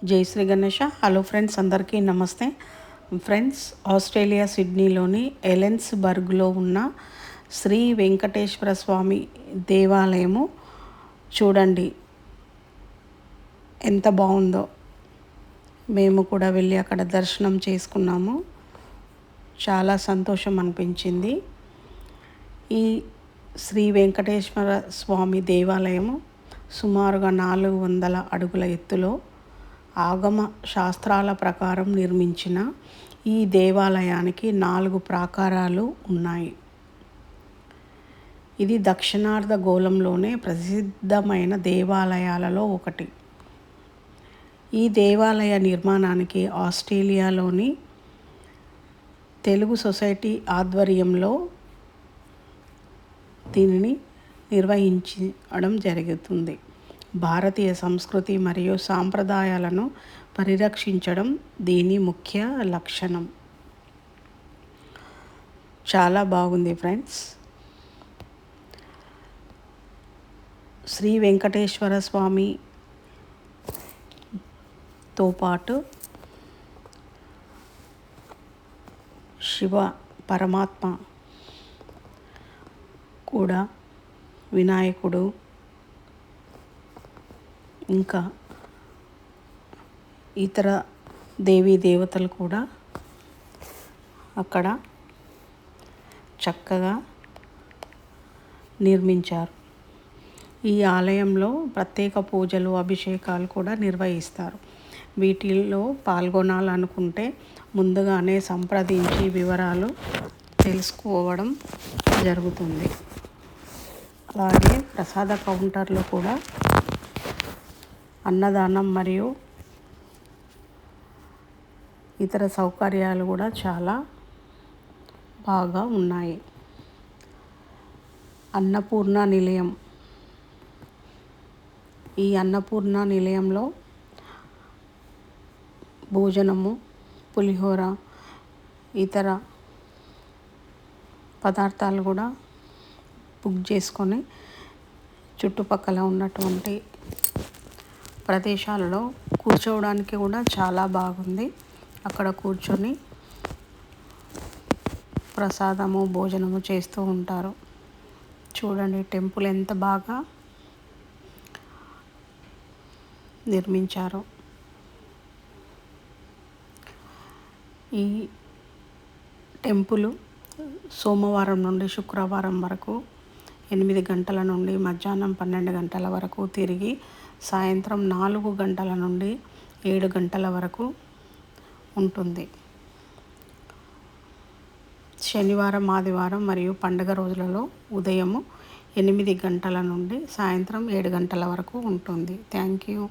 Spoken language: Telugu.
జై శ్రీ గణేష. హలో ఫ్రెండ్స్, అందరికీ నమస్తే. ఫ్రెండ్స్, ఆస్ట్రేలియా సిడ్నీలోని ఎలెన్స్బర్గ్లో ఉన్న శ్రీ వెంకటేశ్వర స్వామి దేవాలయము చూడండి ఎంత బాగుందో. మేము కూడా వెళ్ళి అక్కడ దర్శనం చేసుకున్నాము. చాలా సంతోషం అనిపించింది. ఈ శ్రీ వెంకటేశ్వర స్వామి దేవాలయము సుమారుగా 400 అడుగుల ఎత్తులో ఆగమ శాస్త్రాల ప్రకారం నిర్మించిన ఈ దేవాలయానికి 4 ప్రాకారాలు ఉన్నాయి. ఇది దక్షిణార్ధ గోళంలోనే ప్రసిద్ధమైన దేవాలయాలలో ఒకటి. ఈ దేవాలయ నిర్మాణానికి ఆస్ట్రేలియాలోని తెలుగు సొసైటీ ఆధ్వర్యంలో దీనిని నిర్వహించడం జరుగుతుంది. భారతీయ సంస్కృతి మరియు సాంప్రదాయాలను పరిరక్షించడం దీని ముఖ్య లక్షణం. చాలా బాగుంది ఫ్రెండ్స్. శ్రీ వెంకటేశ్వర స్వామితో పాటు శివ పరమాత్మ కూడా, వినాయకుడు, ఇంకా ఇతర దేవీ దేవతలు కూడా అక్కడ చక్కగా నిర్మించారు. ఈ ఆలయంలో ప్రత్యేక పూజలు, అభిషేకాలు కూడా నిర్వహిస్తారు. వీటిల్లో పాల్గొనాలనుకుంటే ముందుగానే సంప్రదించి వివరాలు తెలుసుకోవడం జరుగుతుంది. అలాగే ప్రసాద కౌంటర్లో కూడా అన్నదానం మరియు ఇతర సౌకర్యాలు కూడా చాలా బాగా ఉన్నాయి. అన్నపూర్ణ నిలయం. ఈ అన్నపూర్ణ నిలయంలో భోజనము, పులిహోర, ఇతర పదార్థాలు కూడా బుక్ చేసుకొని చుట్టుపక్కల ఉన్నటువంటి ప్రదేశాలలో కూర్చోవడానికి కూడా చాలా బాగుంది. అక్కడ కూర్చొని ప్రసాదము, భోజనము చేస్తూ ఉంటారు. చూడండి టెంపుల్ ఎంత బాగా నిర్మించారో. ఈ టెంపుల్ సోమవారం నుండి శుక్రవారం వరకు 8 గంటల నుండి మధ్యాహ్నం 12 గంటల వరకు తిరిగి సాయంత్రం 4 గంటల నుండి 7 గంటల వరకు ఉంటుంది. శనివారం, ఆదివారం మరియు పండుగ రోజులలో ఉదయం 8 గంటల నుండి సాయంత్రం 7 గంటల వరకు ఉంటుంది. Thank you.